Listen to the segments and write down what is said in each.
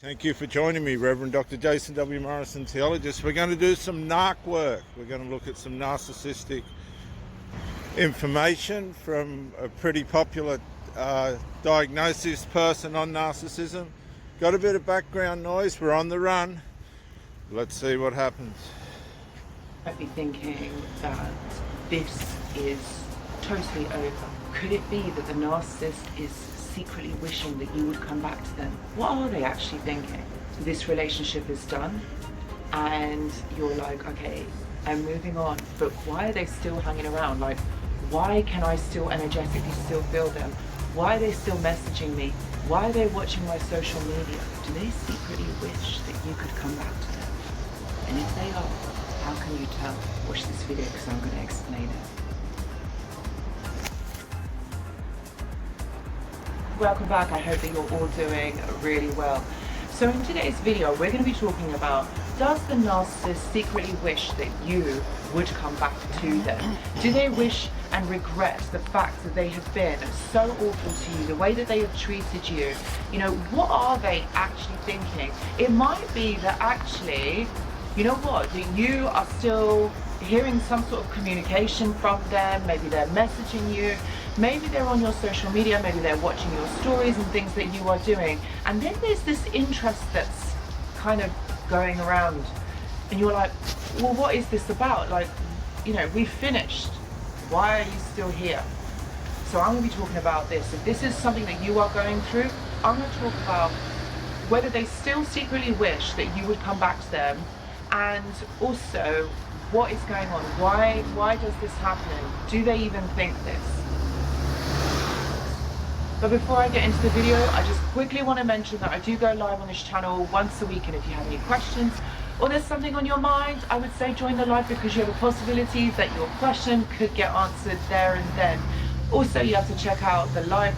Thank you for joining me, Reverend Dr. Jason W. Morrison, theologist. We're going to do some narc work. We're going to look at some narcissistic information from a pretty popular diagnosis person on narcissism. Got a bit of background noise. We're on the run. Let's see what happens. Might be thinking that this is totally over. Could it be that the narcissist is secretly wishing that you would come back to them? What are they actually thinking? This relationship is done and you're like, okay, I'm moving on, but why are they still hanging around? Like, why can I still energetically still feel them? Why are they still messaging me? Why are they watching my social media? Do they secretly wish that you could come back to them? And if they are, how can you tell? Watch this video because I'm going to explain it. Welcome back. I hope that you're all doing really well. So in today's video, we're going to be talking about, does the narcissist secretly wish that you would come back to them? Do they wish and regret the fact that they have been so awful to you, the way that they have treated you? You know, what are they actually thinking? It might be that actually, you know what, that you are still hearing some sort of communication from them. Maybe they're messaging you, maybe they're on your social media, maybe they're watching your stories and things that you are doing, and then there's this interest that's kind of going around and you're like, well, what is this about? Like, you know, we finished, why are you still here? So I'm going to be talking about this. If this is something that you are going through, I'm going to talk about whether they still secretly wish that you would come back to them, and also what is going on. Why does this happen? Do they even think this? But before I get into the video, I just quickly want to mention that I do go live on this channel once a week, and if you have any questions or there's something on your mind, I would say join the live, because you have a possibility that your question could get answered there and then. Also, you have to check out the live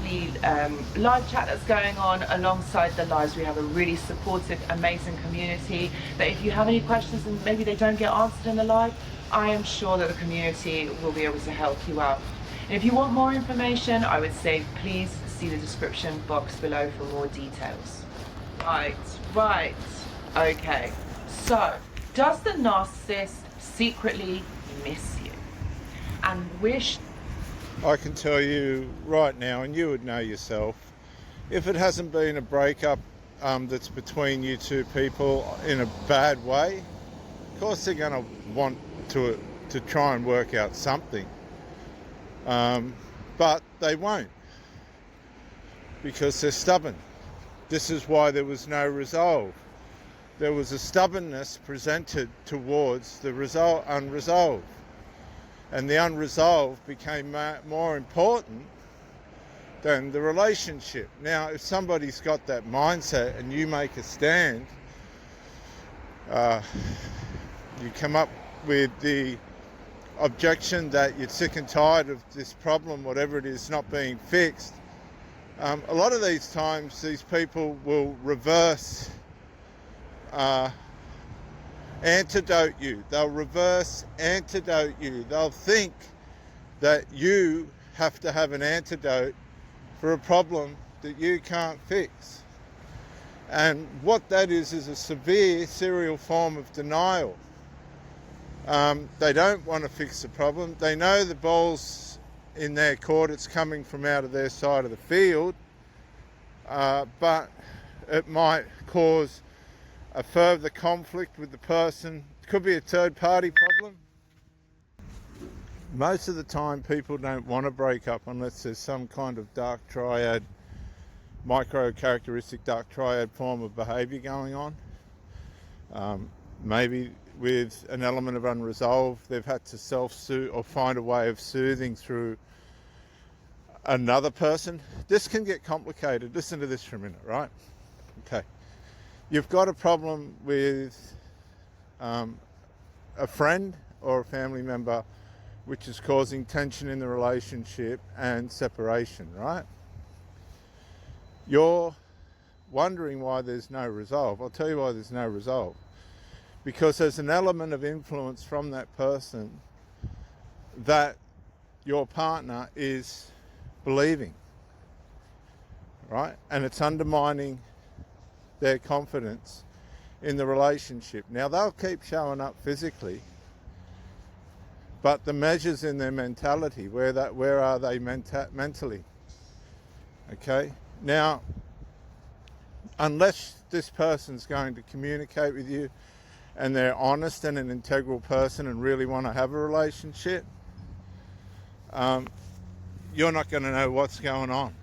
chat that's going on alongside the lives. We have a really supportive, amazing community that if you have any questions and maybe they don't get answered in the live, I am sure that the community will be able to help you out. And if you want more information, I would say please see the description box below for more details. Right. Okay. So, does the narcissist secretly miss you and wish? I can tell you right now, and you would know yourself, if it hasn't been a breakup that's between you two people in a bad way, of course they're going to want to try and work out something. But they won't, because they're stubborn. This is why there was no resolve. There was a stubbornness presented towards the unresolved. And the unresolved became more important than the relationship. Now, if somebody's got that mindset and you make a stand, you come up with the objection that you're sick and tired of this problem, whatever it is, not being fixed. A lot of these times, these people will reverse antidote you. They'll reverse antidote you. They'll think that you have to have an antidote for a problem that you can't fix. And what that is a severe serial form of denial. They don't want to fix the problem. They know the ball's in their court, it's coming from out of their side of the field, but it might cause a further conflict with the person. It could be a third party problem. Most of the time people don't want to break up unless there's some kind of dark triad, micro characteristic dark triad form of behaviour going on. Maybe with an element of unresolved, they've had to self-soothe or find a way of soothing through another person. This can get complicated. Listen to this for a minute, right? Okay. You've got a problem with a friend or a family member which is causing tension in the relationship and separation, right? You're wondering why there's no resolve. I'll tell you why there's no resolve. Because there's an element of influence from that person that your partner is believing, right? And it's undermining their confidence in the relationship. Now, they'll keep showing up physically, but the measure's in their mentality. Where are they mentally? Okay? Now, unless this person's going to communicate with you and they're honest and an integral person and really want to have a relationship, you're not going to know what's going on.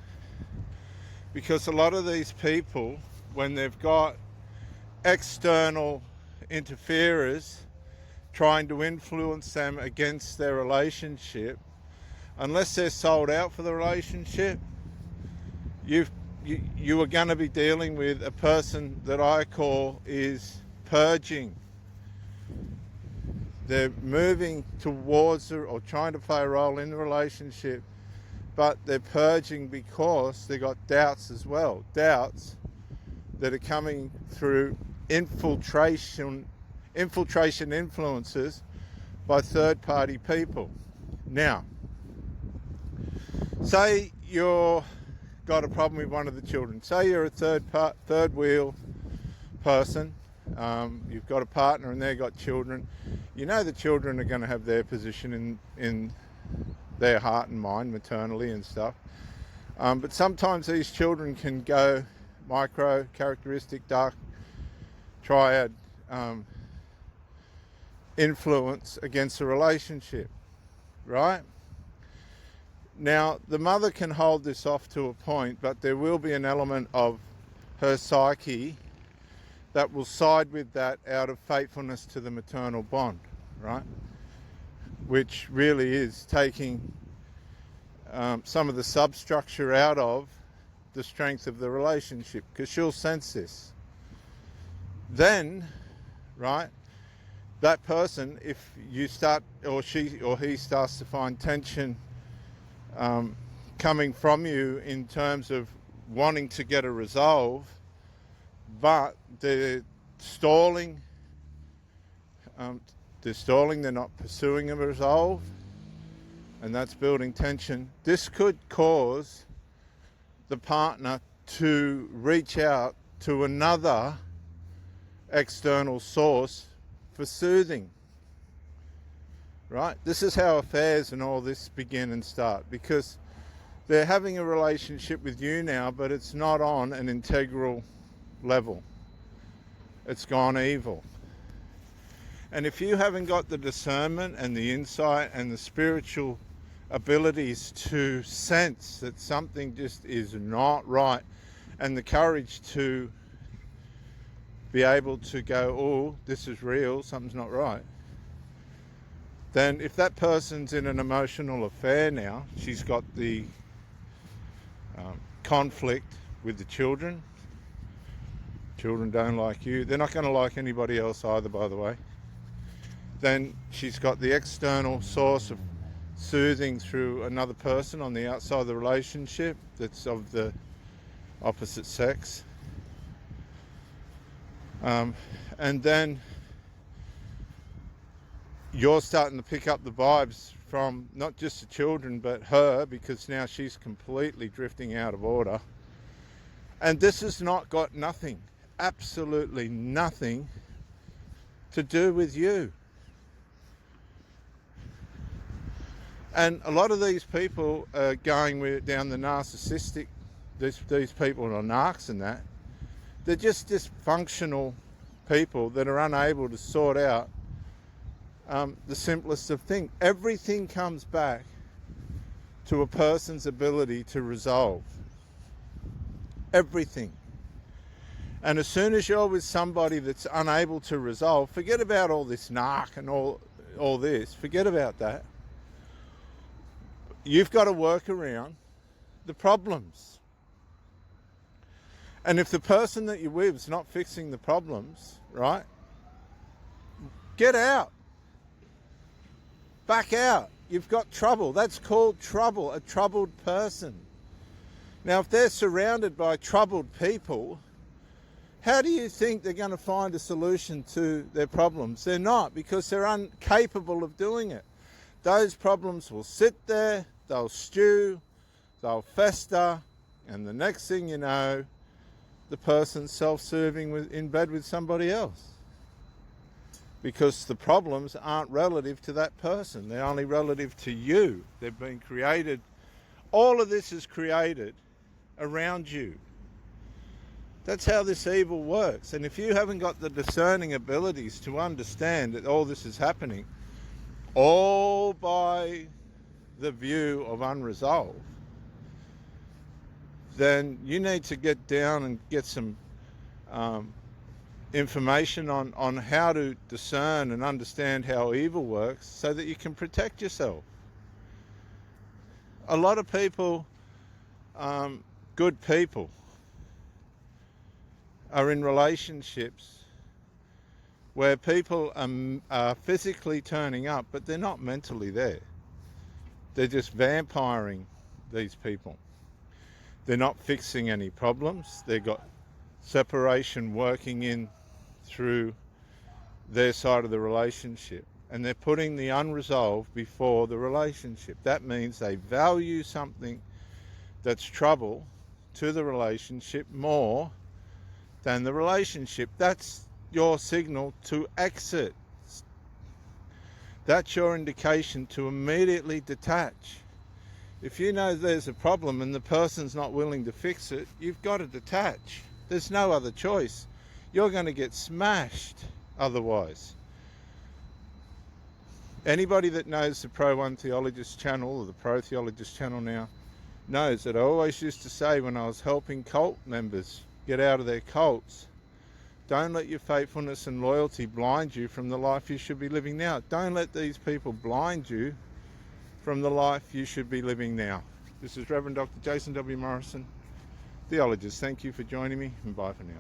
Because a lot of these people, when they've got external interferers trying to influence them against their relationship, unless they're sold out for the relationship, you are going to be dealing with a person that I call is purging. They're moving towards or trying to play a role in the relationship, but they're purging because they got doubts as well. Doubts that are coming through infiltration influences by third-party people. Now, say you're got a problem with one of the children. Say you're a third wheel person. You've got a partner and they've got children. You know the children are going to have their position in their heart and mind maternally and stuff. But sometimes these children can go micro, characteristic, dark, triad influence against a relationship, right? Now, the mother can hold this off to a point, but there will be an element of her psyche that will side with that out of faithfulness to the maternal bond, right? Which really is taking some of the substructure out of the strength of the relationship, because she'll sense this. Then, right, that person, if you start, or she or he starts to find tension coming from you in terms of wanting to get a resolve, but they're stalling, they're not pursuing a resolve, and that's building tension. This could cause the partner to reach out to another external source for soothing, right? This is how affairs and all this begin and start, because they're having a relationship with you now, but it's not on an integral level. It's gone evil. And if you haven't got the discernment and the insight and the spiritual abilities to sense that something just is not right, and the courage to be able to go, oh, this is real, something's not right, then if that person's in an emotional affair now, she's got the conflict with the children. Children don't like you. They're not going to like anybody else either, by the way. Then she's got the external source of soothing through another person on the outside of the relationship that's of the opposite sex. And then you're starting to pick up the vibes from not just the children, but her, because now she's completely drifting out of order. And this has not got nothing, absolutely nothing to do with you. And a lot of these people are going down the narcissistic, these people are narcs and that. They're just dysfunctional people that are unable to sort out the simplest of things. Everything comes back to a person's ability to resolve. Everything. And as soon as you're with somebody that's unable to resolve, forget about all this narc and all this, forget about that. You've got to work around the problems. And if the person that you're with is not fixing the problems, right, get out. Back out. You've got trouble. That's called trouble, a troubled person. Now, if they're surrounded by troubled people, how do you think they're going to find a solution to their problems? They're not, because they're incapable of doing it. Those problems will sit there, they'll stew, they'll fester, and the next thing you know, the person's self-serving in bed with somebody else. Because the problems aren't relative to that person. They're only relative to you. They've been created. All of this is created around you. That's how this evil works. And if you haven't got the discerning abilities to understand that all this is happening, all by the view of unresolved, then you need to get down and get some information on how to discern and understand how evil works so that you can protect yourself. A lot of people, good people, are in relationships where people are physically turning up, but they're not mentally there. They're just vampiring these people. They're not fixing any problems. They've got separation working in through their side of the relationship, and they're putting the unresolved before the relationship. That means they value something that's trouble to the relationship more than the relationship. That's your signal to exit. That's your indication to immediately detach. If you know there's a problem and the person's not willing to fix it, you've got to detach. There's no other choice. You're going to get smashed otherwise. Anybody that knows the Pro One Theologist channel, or the Pro Theologist channel now, knows that I always used to say when I was helping cult members get out of their cults, don't let your faithfulness and loyalty blind you from the life you should be living now. Don't let these people blind you from the life you should be living now. This is Reverend Dr. Jason W. Morrison, theologist. Thank you for joining me, and bye for now.